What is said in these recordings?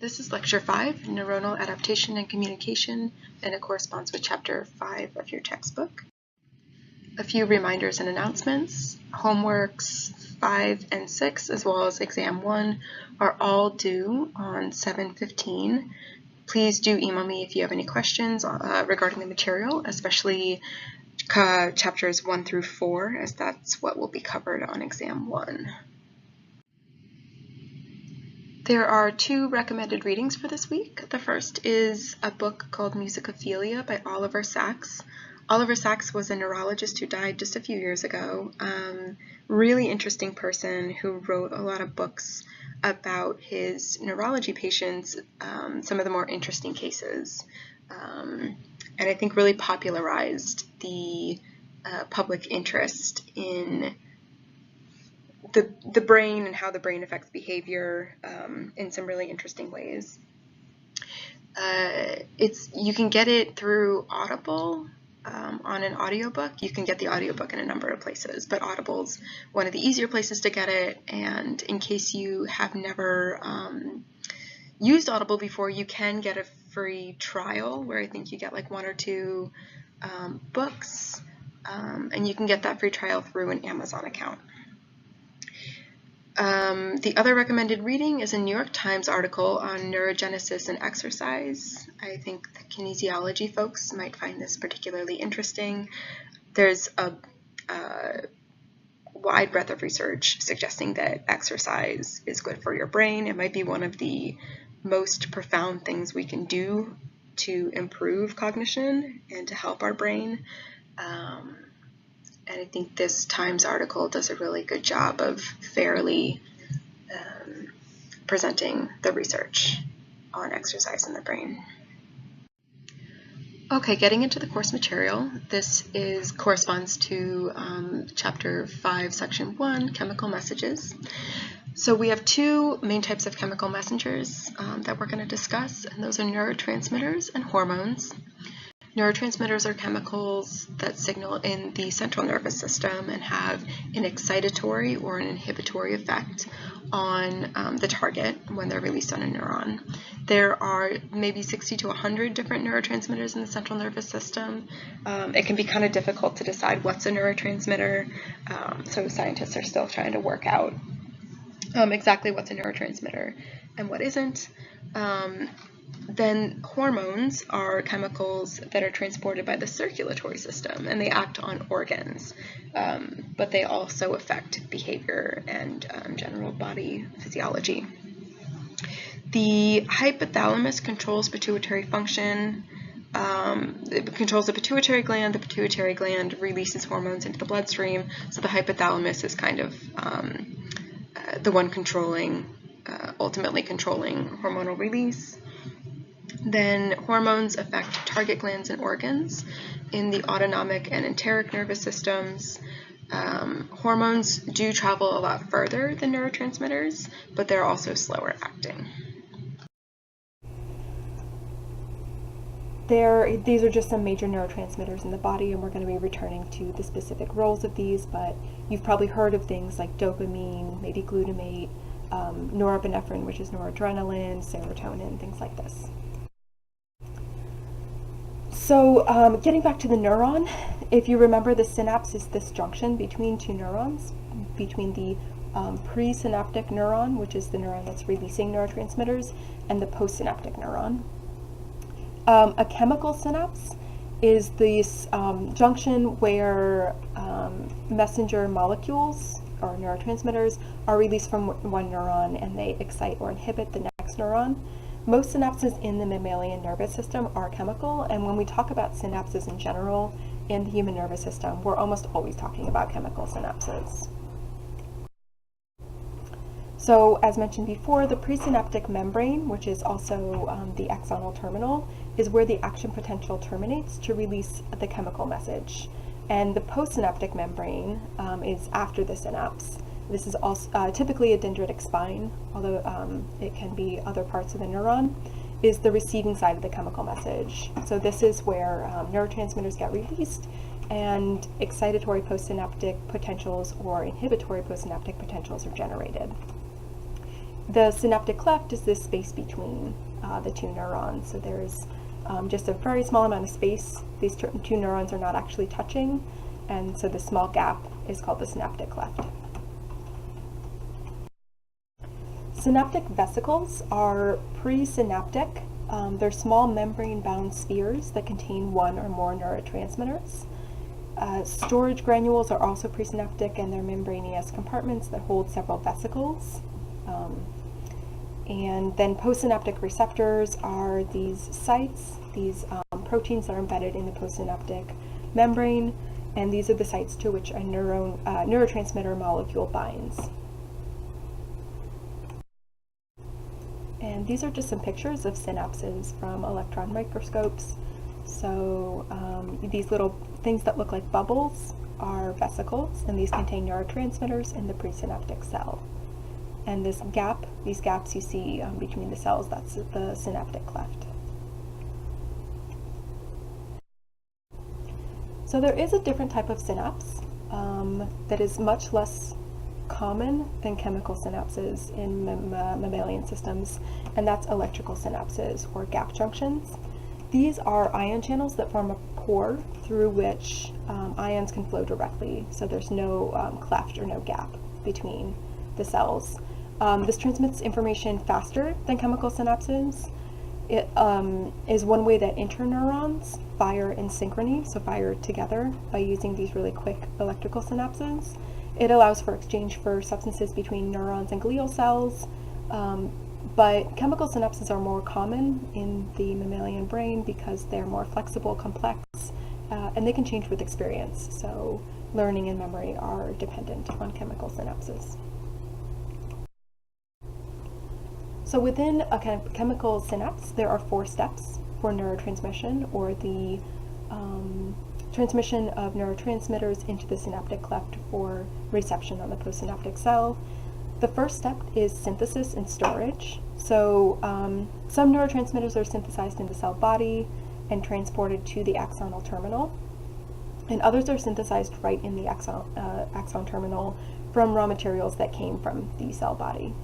This is Lecture 5, Neuronal Adaptation and Communication, and it corresponds with Chapter 5 of your textbook. A few reminders and announcements. Homeworks 5 and 6, as well as Exam 1, are all due on 7/15. Please do email me if you have any questions regarding the material, especially Chapters 1 through 4, as that's what will be covered on Exam 1. There are 2 recommended readings for this week. The first is a book called Musicophilia by Oliver Sacks. Oliver Sacks was a neurologist who died just a few years ago. Really interesting person who wrote a lot of books about his neurology patients, some of the more interesting cases, and I think really popularized the public interest in the brain and how the brain affects behavior in some really interesting ways. You can get it through Audible on an audiobook. You can get the audiobook in a number of places, but Audible's one of the easier places to get it. And in case you have never used Audible before, you can get a free trial where I think you get like 1 or 2 books, and you can get that free trial through an Amazon account. The other recommended reading is a New York Times article on neurogenesis and exercise. I think the kinesiology folks might find this particularly interesting. There's a wide breadth of research suggesting that exercise is good for your brain. It might be one of the most profound things we can do to improve cognition and to help our brain. And I think this Times article does a really good job of fairly presenting the research on exercise in the brain. Okay, getting into the course material, this corresponds to Chapter 5, Section 1, Chemical Messages. So we have 2 main types of chemical messengers that we're going to discuss, and those are neurotransmitters and hormones. Neurotransmitters are chemicals that signal in the central nervous system and have an excitatory or an inhibitory effect on the target when they're released on a neuron. There are maybe 60 to 100 different neurotransmitters in the central nervous system. It can be kind of difficult to decide what's a neurotransmitter, so scientists are still trying to work out exactly what's a neurotransmitter and what isn't. Then hormones are chemicals that are transported by the circulatory system, and they act on organs, but they also affect behavior and general body physiology. The hypothalamus controls pituitary function. It controls the pituitary gland. The pituitary gland releases hormones into the bloodstream, so the hypothalamus is kind of the one ultimately controlling hormonal release. Then hormones affect target glands and organs in the autonomic and enteric nervous systems. Hormones do travel a lot further than neurotransmitters, but they're also slower acting. These are just some major neurotransmitters in the body, and we're going to be returning to the specific roles of these, but you've probably heard of things like dopamine, maybe glutamate, norepinephrine, which is noradrenaline, serotonin, things like this. So getting back to the neuron, if you remember, the synapse is this junction between 2 neurons, between the presynaptic neuron, which is the neuron that's releasing neurotransmitters, and the postsynaptic neuron. A chemical synapse is this junction where messenger molecules or neurotransmitters are released from one neuron and they excite or inhibit the next neuron. Most synapses in the mammalian nervous system are chemical, and when we talk about synapses in general in the human nervous system, we're almost always talking about chemical synapses. So, as mentioned before, the presynaptic membrane, which is also the axonal terminal, is where the action potential terminates to release the chemical message. And the postsynaptic membrane is after the synapse. This is also typically a dendritic spine, although it can be other parts of the neuron, is the receiving side of the chemical message. So this is where neurotransmitters get released and excitatory postsynaptic potentials or inhibitory postsynaptic potentials are generated. The synaptic cleft is this space between the two neurons. So there's just a very small amount of space. These two neurons are not actually touching, and so this small gap is called the synaptic cleft. Synaptic vesicles are presynaptic. They're small membrane-bound spheres that contain one or more neurotransmitters. Storage granules are also presynaptic, and they're membranous compartments that hold several vesicles. And then postsynaptic receptors are these sites, these proteins that are embedded in the postsynaptic membrane, and these are the sites to which a neurotransmitter molecule binds. And these are just some pictures of synapses from electron microscopes. So these little things that look like bubbles are vesicles, and these contain neurotransmitters in the presynaptic cell. And these gaps you see between the cells, that's the synaptic cleft. So there is a different type of synapse that is much less common than chemical synapses in mammalian systems, and that's electrical synapses, or gap junctions. These are ion channels that form a pore through which ions can flow directly, so there's no cleft or no gap between the cells. This transmits information faster than chemical synapses. It is one way that interneurons fire in synchrony, so fire together by using these really quick electrical synapses. It allows for exchange for substances between neurons and glial cells, but chemical synapses are more common in the mammalian brain because they're more flexible, complex, and they can change with experience. So learning and memory are dependent on chemical synapses. So within a kind of chemical synapse, there are 4 steps for neurotransmission, or the transmission of neurotransmitters into the synaptic cleft for reception on the postsynaptic cell. The first step is synthesis and storage. So some neurotransmitters are synthesized in the cell body and transported to the axonal terminal, and others are synthesized right in the axon terminal from raw materials that came from the cell body.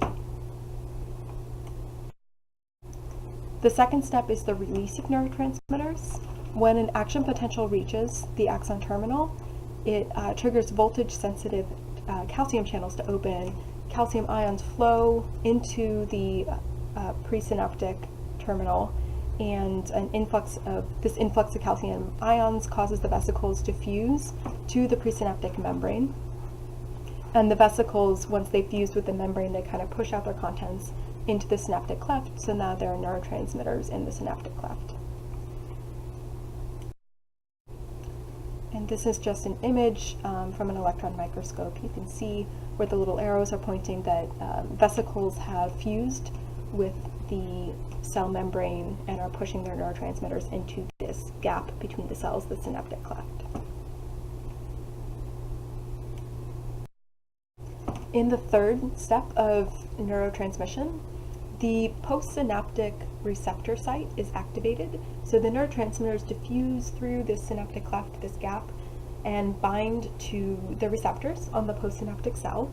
The second step is the release of neurotransmitters. When an action potential reaches the axon terminal, it triggers voltage-sensitive calcium channels to open. Calcium ions flow into the presynaptic terminal, and this influx of calcium ions causes the vesicles to fuse to the presynaptic membrane. And the vesicles, once they fuse with the membrane, they kind of push out their contents into the synaptic cleft, so now there are neurotransmitters in the synaptic cleft. And this is just an image from an electron microscope. You can see where the little arrows are pointing that vesicles have fused with the cell membrane and are pushing their neurotransmitters into this gap between the cells, the synaptic cleft. In the third step of neurotransmission, the postsynaptic receptor site is activated, so the neurotransmitters diffuse through this synaptic cleft, this gap, and bind to the receptors on the postsynaptic cell.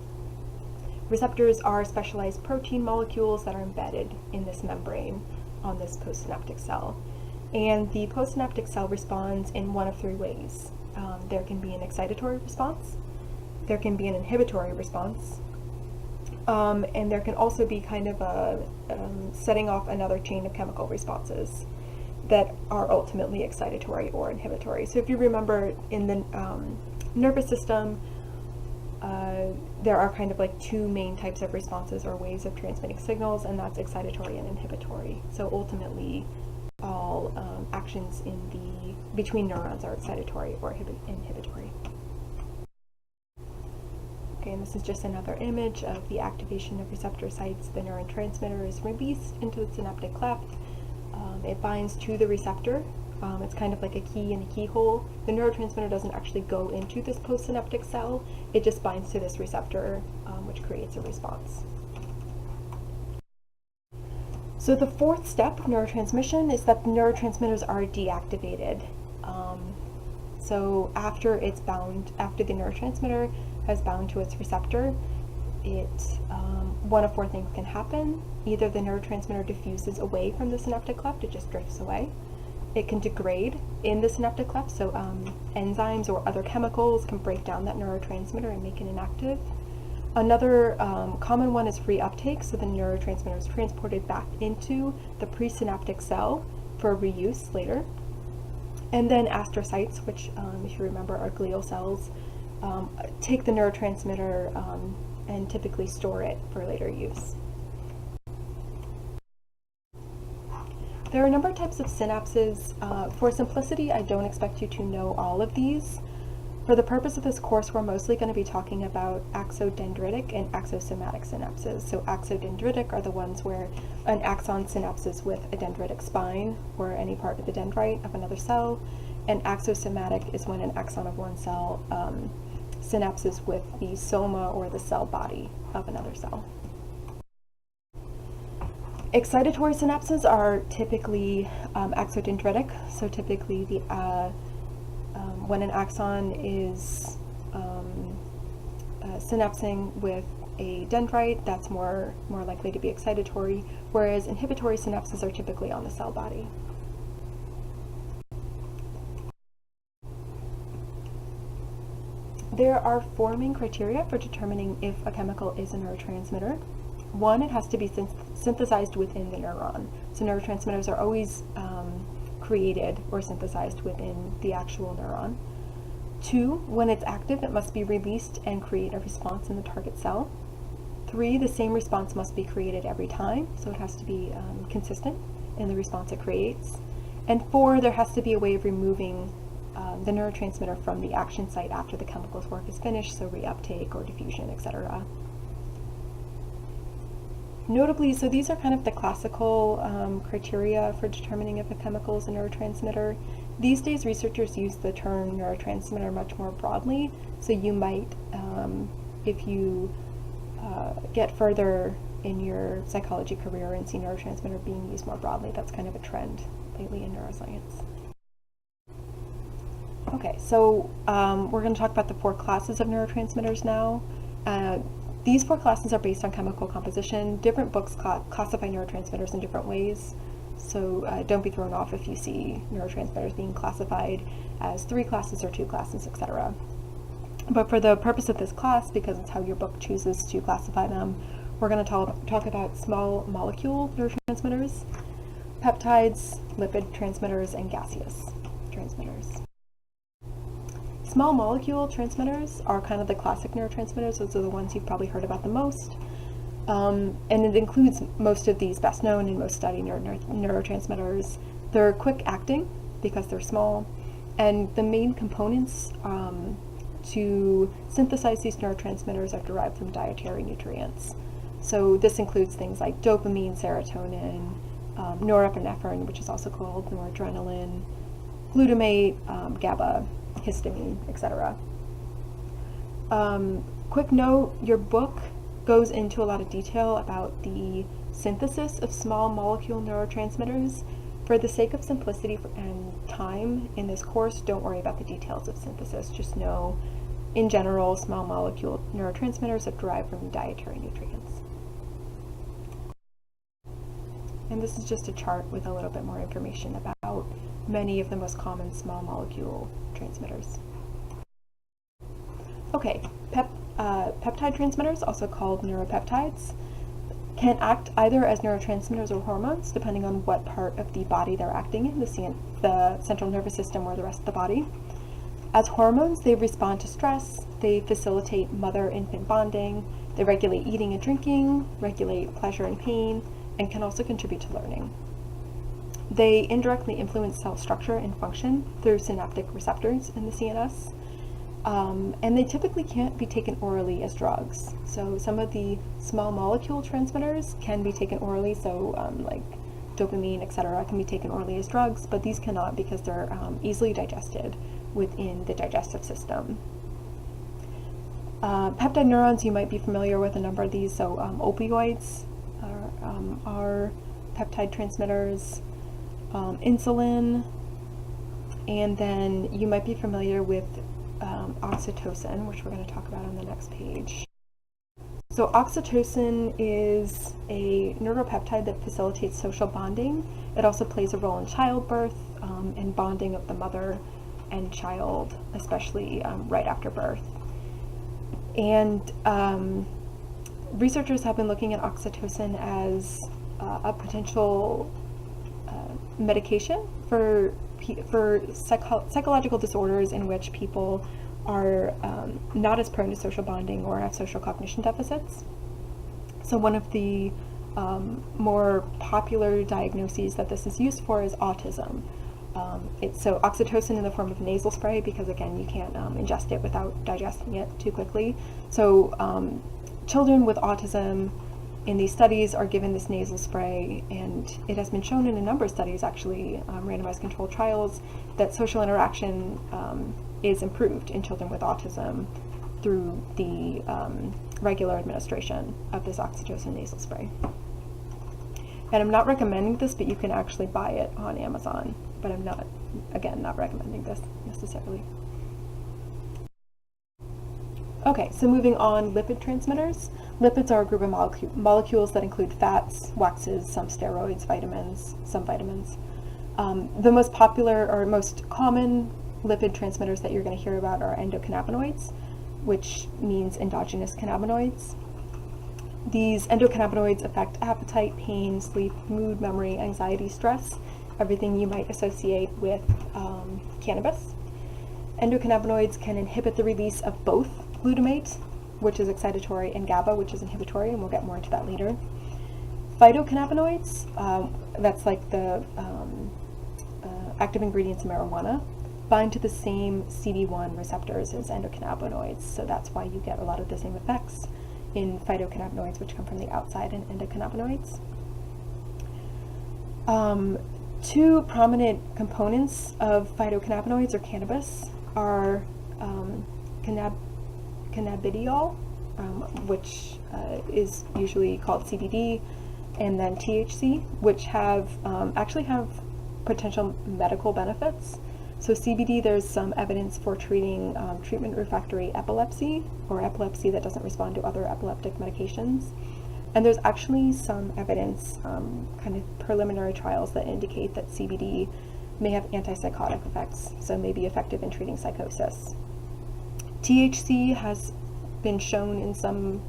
Receptors are specialized protein molecules that are embedded in this membrane on this postsynaptic cell. And the postsynaptic cell responds in one of 3 ways. There can be an excitatory response, there can be an inhibitory response, and there can also be kind of a setting off another chain of chemical responses that are ultimately excitatory or inhibitory. So if you remember, in the nervous system, there are kind of like 2 main types of responses or ways of transmitting signals, and that's excitatory and inhibitory. So ultimately, all actions between neurons are excitatory or inhibitory. Okay, and this is just another image of the activation of receptor sites. The neurotransmitter is released into the synaptic cleft. It binds to the receptor. It's kind of like a key in a keyhole. The neurotransmitter doesn't actually go into this postsynaptic cell. It just binds to this receptor, which creates a response. So the 4th step of neurotransmission is that the neurotransmitters are deactivated. So after the neurotransmitter has bound to its receptor, one of four things can happen. Either the neurotransmitter diffuses away from the synaptic cleft, it just drifts away. It can degrade in the synaptic cleft, so enzymes or other chemicals can break down that neurotransmitter and make it inactive. Another common one is free uptake, so the neurotransmitter is transported back into the presynaptic cell for reuse later. And then astrocytes, which, if you remember, are glial cells, take the neurotransmitter and typically store it for later use. There are a number of types of synapses. For simplicity, I don't expect you to know all of these. For the purpose of this course, we're mostly going to be talking about axodendritic and axosomatic synapses. So axodendritic are the ones where an axon synapses with a dendritic spine or any part of the dendrite of another cell, and axosomatic is when an axon of one cell synapses with the soma or the cell body of another cell. Excitatory synapses are typically axodendritic, so typically the when an axon is synapsing with a dendrite, that's more likely to be excitatory, whereas inhibitory synapses are typically on the cell body. There are four main criteria for determining if a chemical is a neurotransmitter. One, it has to be synthesized within the neuron. So neurotransmitters are always created or synthesized within the actual neuron. Two, when it's active, it must be released and create a response in the target cell. Three, the same response must be created every time, so it has to be consistent in the response it creates. And four, there has to be a way of removing the neurotransmitter from the action site after the chemical's work is finished, so reuptake or diffusion, etc. Notably, so these are kind of the classical criteria for determining if a chemical is a neurotransmitter. These days, researchers use the term neurotransmitter much more broadly, so you might, if you get further in your psychology career and see neurotransmitter being used more broadly, that's kind of a trend lately in neuroscience. Okay, so we're going to talk about the four classes of neurotransmitters now. These four classes are based on chemical composition. Different books classify neurotransmitters in different ways, so don't be thrown off if you see neurotransmitters being classified as 3 classes or 2 classes, etc. But for the purpose of this class, because it's how your book chooses to classify them, we're going to talk about small molecule neurotransmitters, peptides, lipid transmitters, and gaseous transmitters. Small molecule transmitters are kind of the classic neurotransmitters. Those are the ones you've probably heard about the most. And it includes most of these best known and most studied neurotransmitters. They're quick acting because they're small, and the main components to synthesize these neurotransmitters are derived from dietary nutrients. So this includes things like dopamine, serotonin, norepinephrine, which is also called noradrenaline, glutamate, GABA, histamine, etc. Quick note, your book goes into a lot of detail about the synthesis of small molecule neurotransmitters. For the sake of simplicity and time in this course, don't worry about the details of synthesis. Just know, in general, small molecule neurotransmitters are derived from dietary nutrients. And this is just a chart with a little bit more information about many of the most common small molecule transmitters. Okay, peptide transmitters, also called neuropeptides, can act either as neurotransmitters or hormones, depending on what part of the body they're acting in, the central nervous system or the rest of the body. As hormones, they respond to stress, they facilitate mother-infant bonding, they regulate eating and drinking, regulate pleasure and pain, and can also contribute to learning. They indirectly influence cell structure and function through synaptic receptors in the CNS, and they typically can't be taken orally as drugs. So some of the small molecule transmitters can be taken orally, so like dopamine, etc., can be taken orally as drugs, but these cannot because they're easily digested within the digestive system. Peptide neurons, you might be familiar with a number of these, so opioids are peptide transmitters, insulin, and then you might be familiar with oxytocin, which we're going to talk about on the next page. So oxytocin is a neuropeptide that facilitates social bonding. It also plays a role in childbirth and bonding of the mother and child, especially right after birth. And researchers have been looking at oxytocin as a potential medication for psychological disorders in which people are not as prone to social bonding or have social cognition deficits. So one of the more popular diagnoses that this is used for is autism. So oxytocin in the form of nasal spray, because again, you can't ingest it without digesting it too quickly. So children with autism in these studies are given this nasal spray, and it has been shown in a number of studies, actually, randomized controlled trials, that social interaction is improved in children with autism through the regular administration of this oxytocin nasal spray. And I'm not recommending this, but you can actually buy it on Amazon. But I'm not, again, not recommending this necessarily. Okay, so moving on, lipid transmitters. Lipids are a group of molecules that include fats, waxes, some steroids, vitamins, some vitamins. The most popular or most common lipid transmitters that you're going to hear about are endocannabinoids, which means endogenous cannabinoids. These endocannabinoids affect appetite, pain, sleep, mood, memory, anxiety, stress, everything you might associate with cannabis. Endocannabinoids can inhibit the release of both glutamate, which is excitatory, and GABA, which is inhibitory, and we'll get more into that later. Phytocannabinoids, that's like the active ingredients in marijuana, bind to the same CB1 receptors as endocannabinoids, so that's why you get a lot of the same effects in phytocannabinoids, which come from the outside, and endocannabinoids. Two prominent components of phytocannabinoids or cannabis are cannabidiol, which is usually called CBD, and then THC, which actually have potential medical benefits. So CBD, there's some evidence for treating treatment-refractory epilepsy, or epilepsy that doesn't respond to other epileptic medications. And there's actually some evidence, kind of preliminary trials, that indicate that CBD may have antipsychotic effects, so may be effective in treating psychosis. THC has been shown in some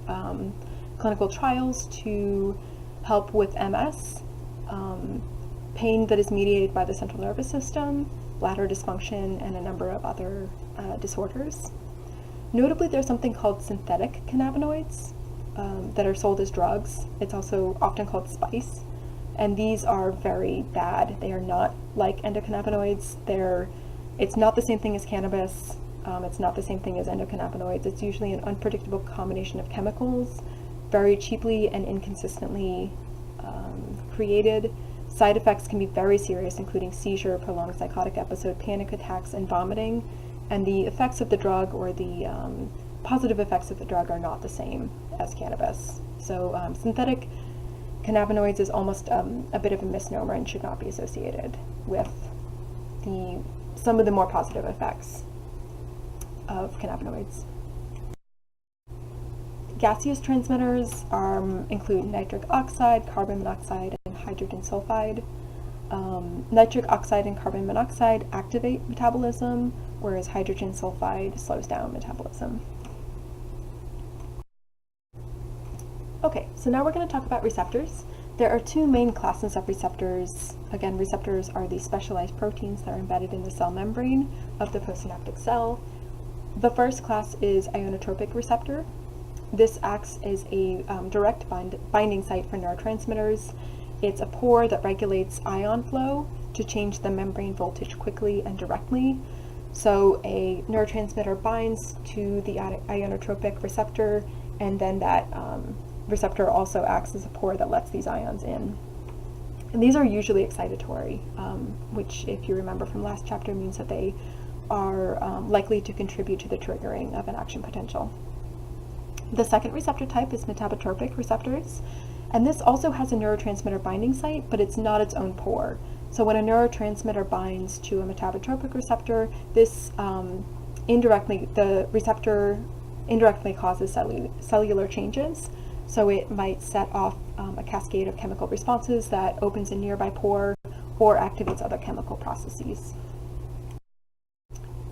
clinical trials to help with MS, pain that is mediated by the central nervous system, bladder dysfunction, and a number of other disorders. Notably, there's something called synthetic cannabinoids that are sold as drugs. It's also often called spice, and these are very bad. They are not like endocannabinoids. It's not the same thing as cannabis. It's not the same thing as endocannabinoids. It's usually an unpredictable combination of chemicals, very cheaply and inconsistently created. Side effects can be very serious, including seizure, prolonged psychotic episode, panic attacks, and vomiting. And the effects of the drug, or the positive effects of the drug, are not the same as cannabis. So synthetic cannabinoids is almost a bit of a misnomer and should not be associated with some of the more positive effects of cannabinoids. Gaseous transmitters include nitric oxide, carbon monoxide, and hydrogen sulfide. Nitric oxide and carbon monoxide activate metabolism, whereas hydrogen sulfide slows down metabolism. Okay, so now we're going to talk about receptors. There are two main classes of receptors. Again, receptors are the specialized proteins that are embedded in the cell membrane of the postsynaptic cell. The first class is ionotropic receptor. This acts as a direct binding site for neurotransmitters. It's a pore that regulates ion flow to change the membrane voltage quickly and directly. So a neurotransmitter binds to the ionotropic receptor, and then that receptor also acts as a pore that lets these ions in. And these are usually excitatory, which, if you remember from last chapter, means that they are likely to contribute to the triggering of an action potential. The second receptor type is metabotropic receptors, and this also has a neurotransmitter binding site, but it's not its own pore. So when a neurotransmitter binds to a metabotropic receptor, this indirectly, the receptor indirectly causes cellular changes. So it might set off a cascade of chemical responses that opens a nearby pore or activates other chemical processes.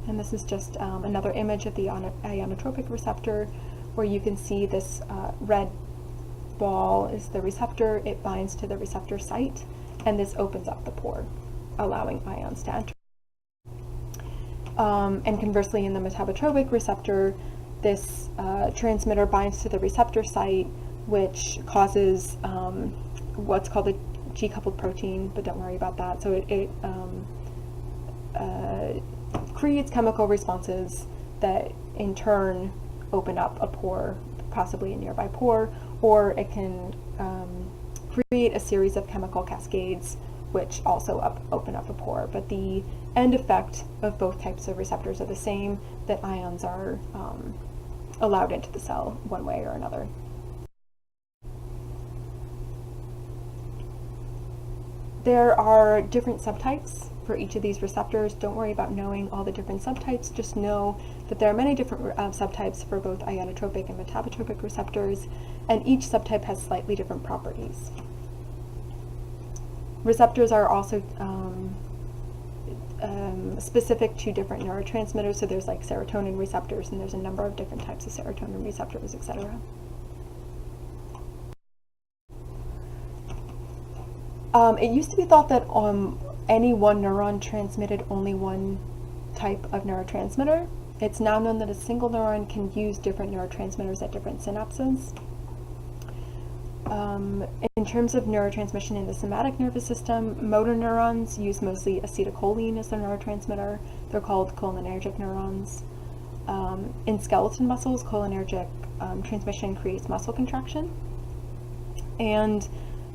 And this is just another image of the ionotropic receptor, where you can see this red ball is the receptor. It binds to the receptor site, and this opens up the pore, allowing ions to enter. And conversely, in the metabotropic receptor, this transmitter binds to the receptor site, which causes what's called a G-coupled protein, but don't worry about that. So it creates chemical responses that in turn open up a pore, possibly a nearby pore, or it can create a series of chemical cascades which also open up a pore. But the end effect of both types of receptors are the same, that ions are allowed into the cell one way or another. There are different subtypes for each of these receptors. Don't worry about knowing all the different subtypes, just know that there are many different subtypes for both ionotropic and metabotropic receptors, and each subtype has slightly different properties. Receptors are also specific to different neurotransmitters, so there's like serotonin receptors, and there's a number of different types of serotonin receptors, etc. It used to be thought that any one neuron transmitted only one type of neurotransmitter. It's now known that a single neuron can use different neurotransmitters at different synapses. In terms of neurotransmission in the somatic nervous system, motor neurons use mostly acetylcholine as their neurotransmitter. They're called cholinergic neurons. In skeletal muscles, cholinergic transmission creates muscle contraction. And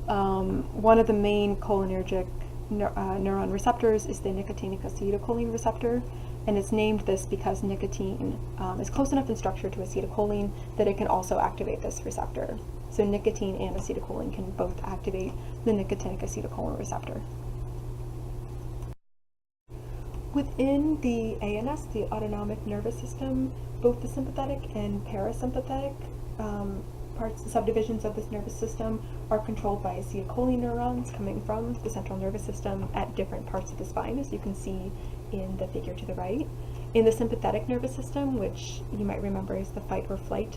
one of the main cholinergic neuron receptors is the nicotinic acetylcholine receptor, and it's named this because nicotine is close enough in structure to acetylcholine that it can also activate this receptor. So nicotine and acetylcholine can both activate the nicotinic acetylcholine receptor. Within the ANS, the autonomic nervous system, both the sympathetic and parasympathetic subdivisions of this nervous system are controlled by acetylcholine neurons coming from the central nervous system at different parts of the spine, as you can see in the figure to the right. In the sympathetic nervous system, which you might remember is the fight or flight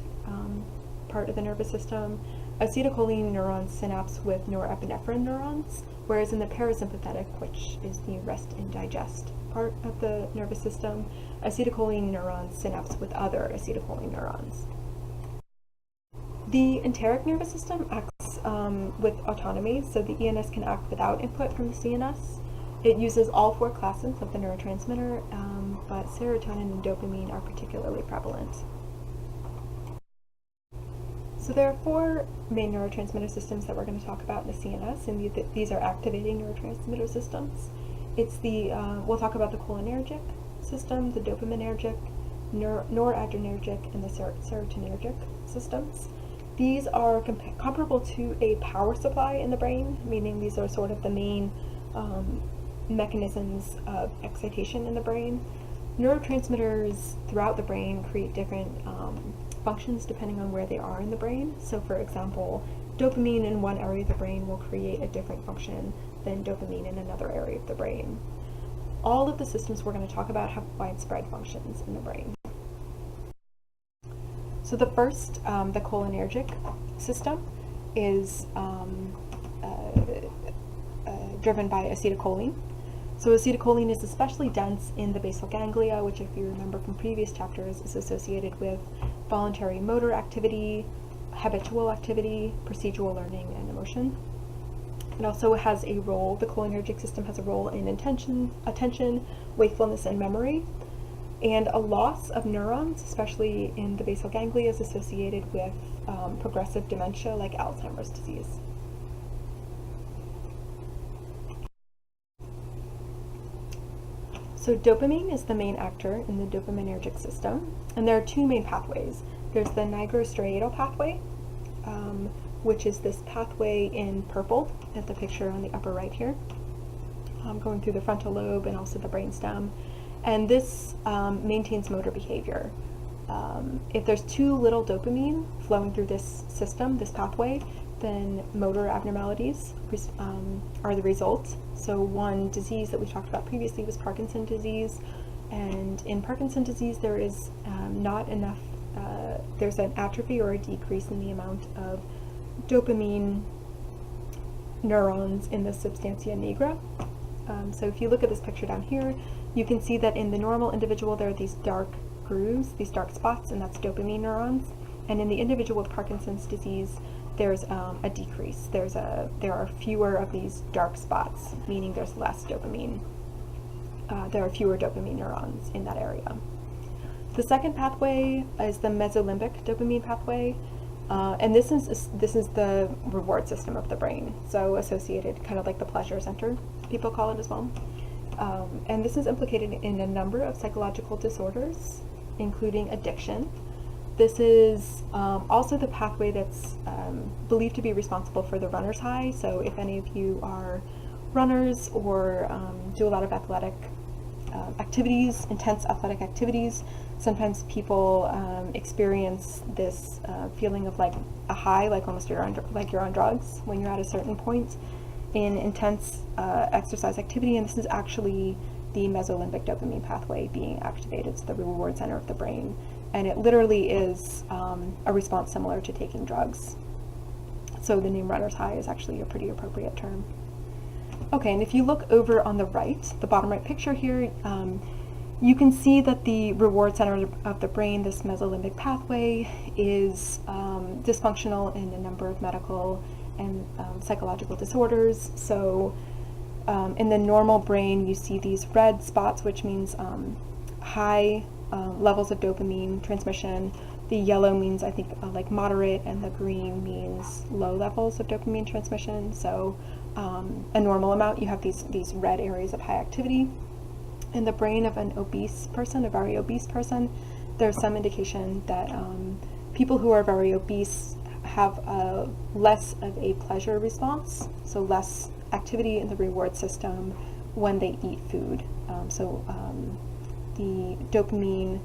part of the nervous system, acetylcholine neurons synapse with norepinephrine neurons, whereas in the parasympathetic, which is the rest and digest part of the nervous system, acetylcholine neurons synapse with other acetylcholine neurons. The enteric nervous system acts with autonomy, so the ENS can act without input from the CNS. It uses all four classes of the neurotransmitter, but serotonin and dopamine are particularly prevalent. So there are four main neurotransmitter systems that we're going to talk about in the CNS, and these are activating neurotransmitter systems. It's we'll talk about the cholinergic system, the dopaminergic, noradrenergic, and the serotonergic systems. These are comparable to a power supply in the brain, meaning these are sort of the main mechanisms of excitation in the brain. Neurotransmitters throughout the brain create different functions depending on where they are in the brain. So for example, dopamine in one area of the brain will create a different function than dopamine in another area of the brain. All of the systems we're going to talk about have widespread functions in the brain. So the first, the cholinergic system, is driven by acetylcholine. So acetylcholine is especially dense in the basal ganglia, which, if you remember from previous chapters, is associated with voluntary motor activity, habitual activity, procedural learning, and emotion. It also has a role, the cholinergic system has a role in attention, wakefulness, and memory. And a loss of neurons, especially in the basal ganglia, is associated with progressive dementia like Alzheimer's disease. So dopamine is the main actor in the dopaminergic system, and there are two main pathways. There's the nigrostriatal pathway, which is this pathway in purple at the picture on the upper right here, going through the frontal lobe and also the brainstem. And this maintains motor behavior. if there's too little dopamine flowing through this system, this pathway, then motor abnormalities are the result. So one disease that we talked about previously was Parkinson's disease, and in Parkinson's disease there is not enough, there's an atrophy or a decrease in the amount of dopamine neurons in the substantia nigra. So if you look at this picture down here, you can see that in the normal individual there are these dark grooves, these dark spots, and that's dopamine neurons. And in the individual with Parkinson's disease, there's a decrease. There are fewer of these dark spots, meaning there's less dopamine. There are fewer dopamine neurons in that area. The second pathway is the mesolimbic dopamine pathway, and this is the reward system of the brain, so associated, kind of like the pleasure center, people call it as well. And this is implicated in a number of psychological disorders, including addiction. This is also the pathway that's believed to be responsible for the runner's high. So if any of you are runners or do a lot of athletic activities, intense athletic activities, sometimes people experience this feeling of like a high, like almost you're on drugs when you're at a certain point in intense exercise activity, and this is actually the mesolimbic dopamine pathway being activated, so the reward center of the brain. And it literally is a response similar to taking drugs. So the name runner's high is actually a pretty appropriate term. Okay, and if you look over on the right, the bottom right picture here, you can see that the reward center of the brain, this mesolimbic pathway, is dysfunctional in a number of medical and psychological disorders. So in the normal brain, you see these red spots, which means high levels of dopamine transmission. The yellow means, I think, like moderate, and the green means low levels of dopamine transmission. So a normal amount, you have these red areas of high activity. In the brain of an obese person, a very obese person, there's some indication that people who are very obese have less of a pleasure response, so less activity in the reward system when they eat food. The dopamine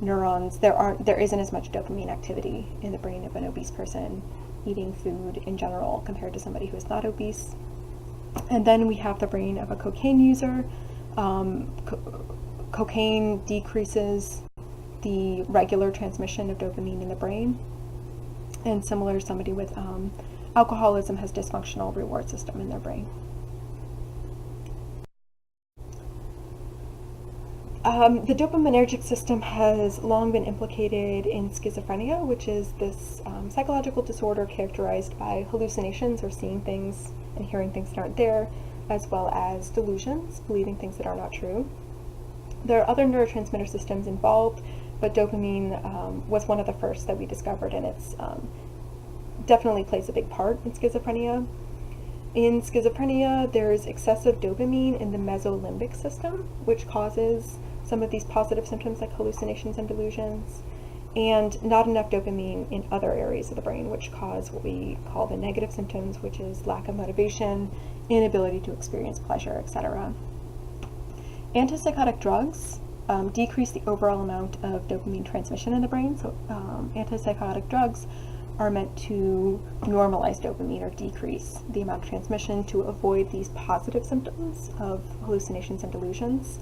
neurons, there isn't as much dopamine activity in the brain of an obese person eating food in general compared to somebody who is not obese. And then we have the brain of a cocaine user. Cocaine decreases the regular transmission of dopamine in the brain, and similar, somebody with alcoholism has dysfunctional reward system in their brain. The dopaminergic system has long been implicated in schizophrenia, which is this psychological disorder characterized by hallucinations, or seeing things and hearing things that aren't there, as well as delusions, believing things that are not true. There are other neurotransmitter systems involved, but dopamine was one of the first that we discovered, and it's definitely plays a big part in schizophrenia. In schizophrenia, there's excessive dopamine in the mesolimbic system, which causes some of these positive symptoms like hallucinations and delusions, and not enough dopamine in other areas of the brain, which cause what we call the negative symptoms, which is lack of motivation, inability to experience pleasure, etc. Antipsychotic drugs decrease the overall amount of dopamine transmission in the brain, so antipsychotic drugs are meant to normalize dopamine or decrease the amount of transmission to avoid these positive symptoms of hallucinations and delusions.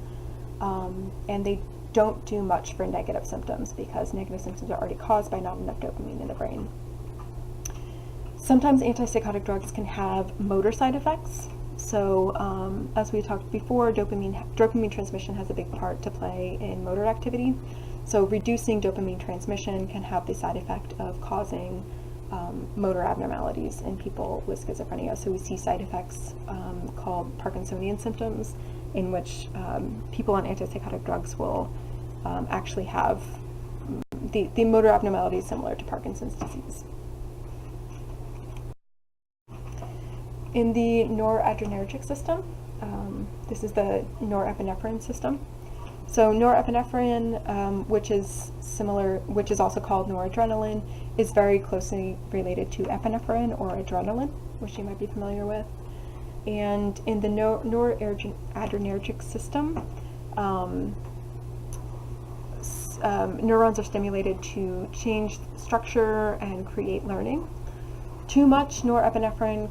And they don't do much for negative symptoms because negative symptoms are already caused by not enough dopamine in the brain. Sometimes antipsychotic drugs can have motor side effects. So as we talked before, dopamine transmission has a big part to play in motor activity. So reducing dopamine transmission can have the side effect of causing motor abnormalities in people with schizophrenia. So we see side effects called Parkinsonian symptoms, in which people on antipsychotic drugs will actually have the motor abnormalities similar to Parkinson's disease. In the noradrenergic system, this is the norepinephrine system. So norepinephrine, which is also called noradrenaline, is very closely related to epinephrine or adrenaline, which you might be familiar with. And in the noradrenergic system, neurons are stimulated to change structure and create learning. Too much norepinephrine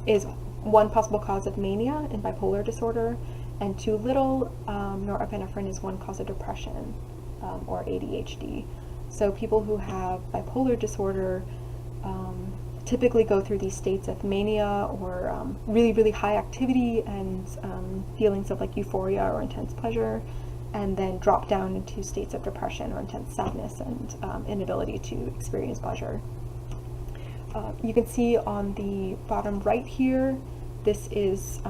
is one possible cause of mania in bipolar disorder, and too little norepinephrine is one cause of depression or ADHD. So people who have bipolar disorder typically go through these states of mania or really, really high activity and feelings of like euphoria or intense pleasure, and then drop down into states of depression or intense sadness and inability to experience pleasure. You can see on the bottom right here, this is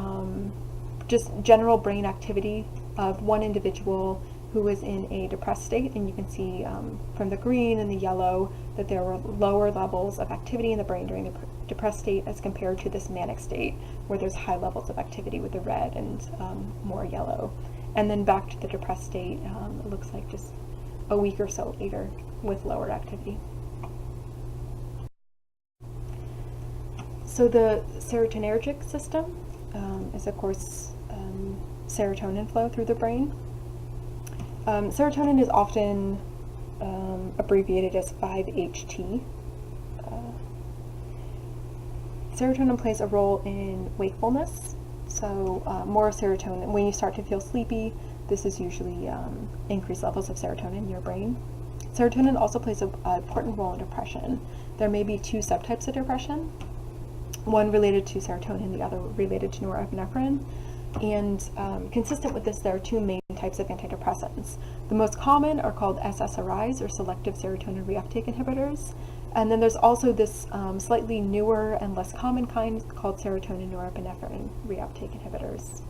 just general brain activity of one individual who was in a depressed state, and you can see from the green and the yellow that there were lower levels of activity in the brain during the depressed state as compared to this manic state where there's high levels of activity with the red and more yellow. And then back to the depressed state, it looks like just a week or so later with lowered activity. So the serotonergic system is, of course, serotonin flow through the brain. Serotonin is often abbreviated as 5-HT. Serotonin plays a role in wakefulness. So more serotonin, when you start to feel sleepy, this is usually increased levels of serotonin in your brain. Serotonin also plays an important role in depression. There may be two subtypes of depression, one related to serotonin, the other related to norepinephrine. And consistent with this, there are two main types of antidepressants. The most common are called SSRIs, or selective serotonin reuptake inhibitors. And then there's also this slightly newer and less common kind called serotonin norepinephrine reuptake inhibitors.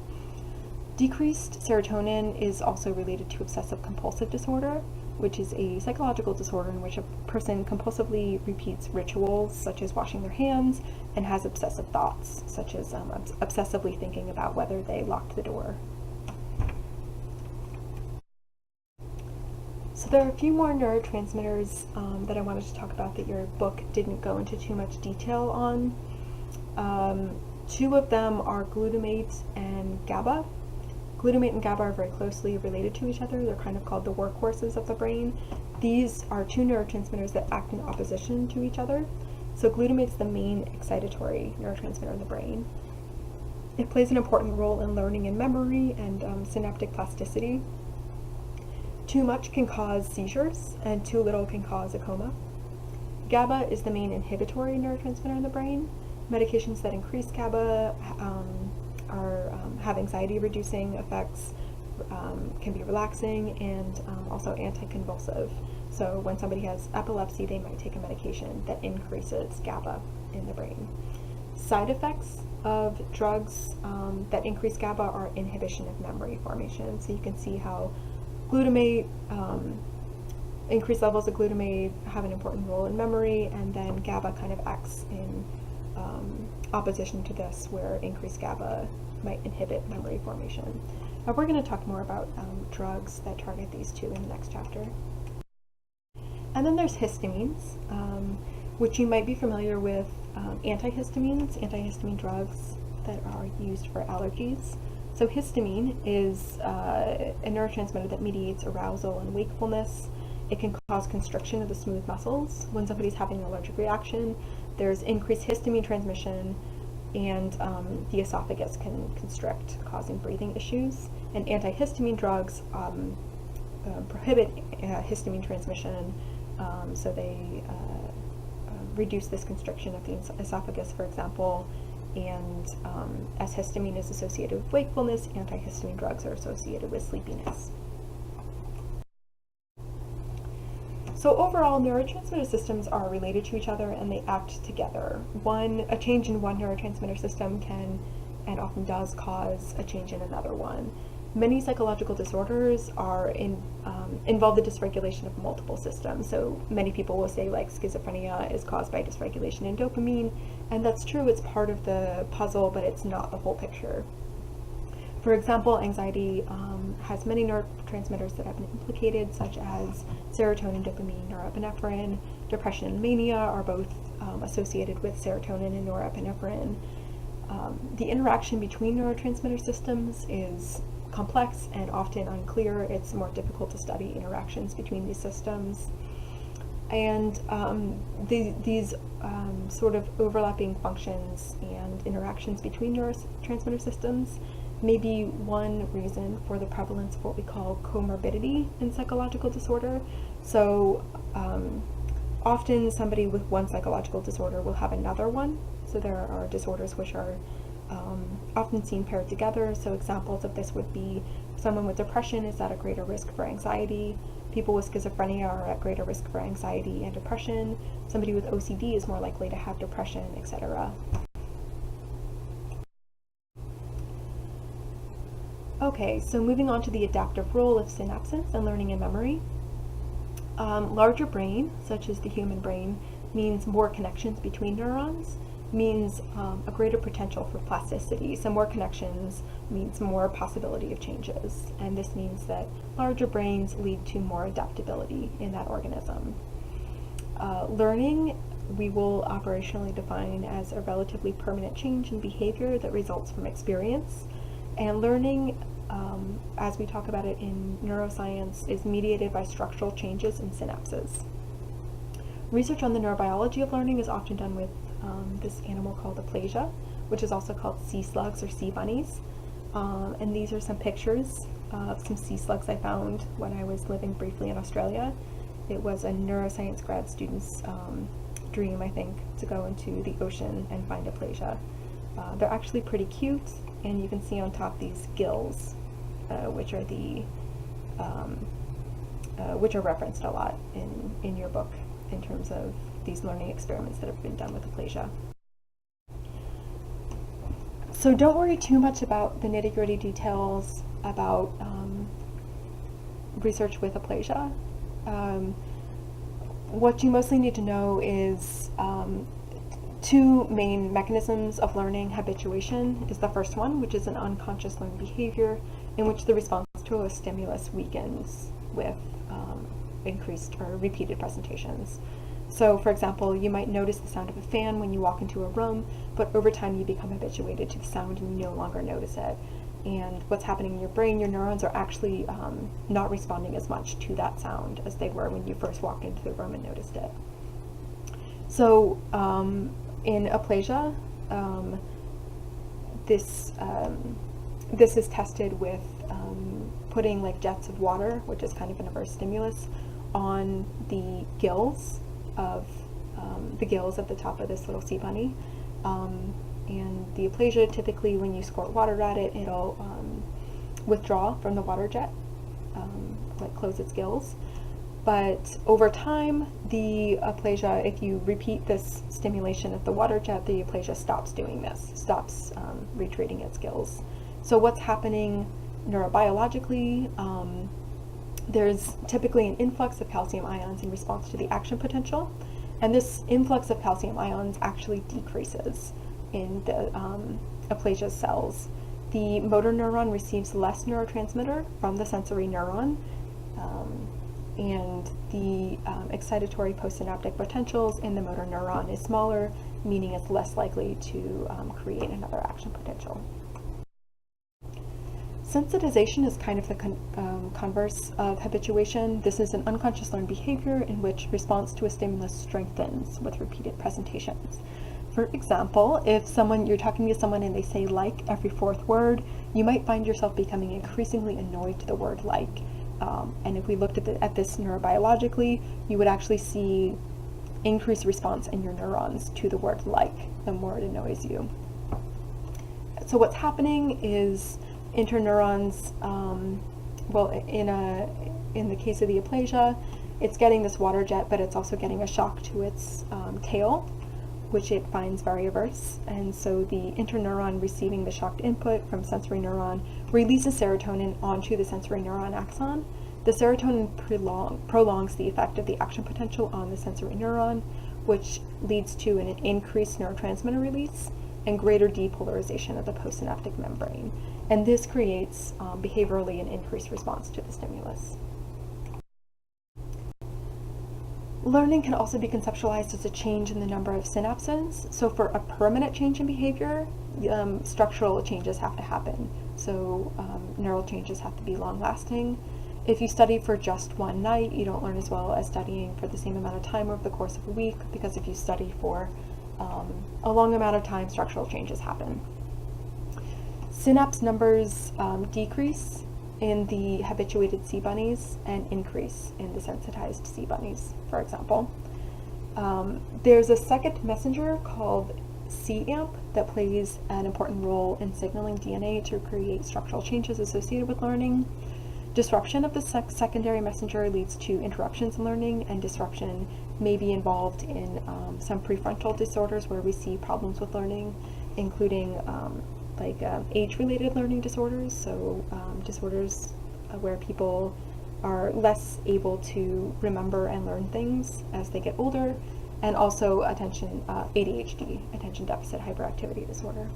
Decreased serotonin is also related to obsessive compulsive disorder, which is a psychological disorder in which a person compulsively repeats rituals such as washing their hands and has obsessive thoughts, such as obsessively thinking about whether they locked the door. So there are a few more neurotransmitters that I wanted to talk about that your book didn't go into too much detail on. Two of them are glutamate and GABA. Glutamate and GABA are very closely related to each other. They're kind of called the workhorses of the brain. These are two neurotransmitters that act in opposition to each other. So glutamate is the main excitatory neurotransmitter in the brain. It plays an important role in learning and memory and synaptic plasticity. Too much can cause seizures, and too little can cause a coma. GABA is the main inhibitory neurotransmitter in the brain. Medications that increase GABA have anxiety-reducing effects, can be relaxing, and also anticonvulsive. So when somebody has epilepsy, they might take a medication that increases GABA in the brain. Side effects of drugs that increase GABA are inhibition of memory formation. So you can see how glutamate, increased levels of glutamate have an important role in memory, and then GABA kind of acts in opposition to this, where increased GABA might inhibit memory formation. Now we're going to talk more about drugs that target these two in the next chapter. And then there's histamines, which you might be familiar with antihistamine drugs that are used for allergies. So histamine is a neurotransmitter that mediates arousal and wakefulness. It can cause constriction of the smooth muscles. When somebody's having an allergic reaction, there's increased histamine transmission, and the esophagus can constrict, causing breathing issues. And antihistamine drugs prohibit histamine transmission, so they reduce this constriction of the esophagus, for example. And as histamine is associated with wakefulness, antihistamine drugs are associated with sleepiness. So overall, neurotransmitter systems are related to each other and they act together. A change in one neurotransmitter system can, and often does, cause a change in another one. Many psychological disorders involve the dysregulation of multiple systems. So many people will say like schizophrenia is caused by dysregulation in dopamine, and that's true, it's part of the puzzle, but it's not the whole picture. For example, anxiety has many neurotransmitters that have been implicated, such as serotonin, dopamine, norepinephrine. Depression and mania are both associated with serotonin and norepinephrine. The interaction between neurotransmitter systems is complex and often unclear. It's more difficult to study interactions between these systems. And these sort of overlapping functions and interactions between neurotransmitter systems may be one reason for the prevalence of what we call comorbidity in psychological disorder. So often somebody with one psychological disorder will have another one. So there are disorders which are often seen paired together. So examples of this would be someone with depression is at a greater risk for anxiety. People with schizophrenia are at greater risk for anxiety and depression. Somebody with OCD is more likely to have depression, etc. Okay, so moving on to the adaptive role of synapses and learning and memory. Larger brain, such as the human brain, means more connections between neurons, means a greater potential for plasticity. So more connections means more possibility of changes, and this means that larger brains lead to more adaptability in that organism. Learning, we will operationally define as a relatively permanent change in behavior that results from experience, and learning, as we talk about it in neuroscience, is mediated by structural changes in synapses. Research on the neurobiology of learning is often done with this animal called aplasia, which is also called sea slugs or sea bunnies. And these are some pictures of some sea slugs I found when I was living briefly in Australia. It was a neuroscience grad student's dream, I think, to go into the ocean and find aplasia. They're actually pretty cute, and you can see on top these gills, which are which are referenced a lot in your book in terms of these learning experiments that have been done with aplasia. So don't worry too much about the nitty-gritty details about research with aplasia. What you mostly need to know is two main mechanisms of learning. Habituation is the first one, which is an unconscious learned behavior in which the response to a stimulus weakens with increased or repeated presentations. So, for example, you might notice the sound of a fan when you walk into a room, but over time you become habituated to the sound and you no longer notice it. And what's happening in your brain, your neurons are actually not responding as much to that sound as they were when you first walked into the room and noticed it. So, in aplasia, this is tested with putting like jets of water, which is kind of an averse stimulus, on the gills of the top of this little sea bunny. And the aplasia, typically when you squirt water at it, it'll withdraw from the water jet, like close its gills. But over time, the aplasia, if you repeat this stimulation of the water jet, the aplasia stops doing this, stops retreating its gills. So what's happening neurobiologically, there's typically an influx of calcium ions in response to the action potential, and this influx of calcium ions actually decreases in the aplasia cells. The motor neuron receives less neurotransmitter from the sensory neuron, and the excitatory postsynaptic potentials in the motor neuron is smaller, meaning it's less likely to create another action potential. Sensitization is kind of the converse of habituation. This is an unconscious learned behavior in which response to a stimulus strengthens with repeated presentations. For example, if you're talking to someone and they say like every fourth word, you might find yourself becoming increasingly annoyed to the word like. And if we looked at this neurobiologically, you would actually see increased response in your neurons to the word like, the more it annoys you. So what's happening is interneurons, in the case of the aplasia, it's getting this water jet, but it's also getting a shock to its tail, which it finds very averse. And so the interneuron receiving the shocked input from sensory neuron releases serotonin onto the sensory neuron axon. The serotonin prolongs the effect of the action potential on the sensory neuron, which leads to an increased neurotransmitter release and greater depolarization of the postsynaptic membrane. And this creates behaviorally an increased response to the stimulus. Learning can also be conceptualized as a change in the number of synapses. So for a permanent change in behavior, structural changes have to happen. So neural changes have to be long-lasting. If you study for just one night, you don't learn as well as studying for the same amount of time over the course of a week, because if you study for a long amount of time, structural changes happen. Synapse numbers decrease in the habituated sea bunnies and increase in the sensitized sea bunnies, for example. There's a second messenger called cAMP that plays an important role in signaling DNA to create structural changes associated with learning. Disruption of the secondary messenger leads to interruptions in learning, and disruption may be involved in some prefrontal disorders where we see problems with learning, including age-related learning disorders, so disorders where people are less able to remember and learn things as they get older, and also ADHD, attention deficit hyperactivity disorder.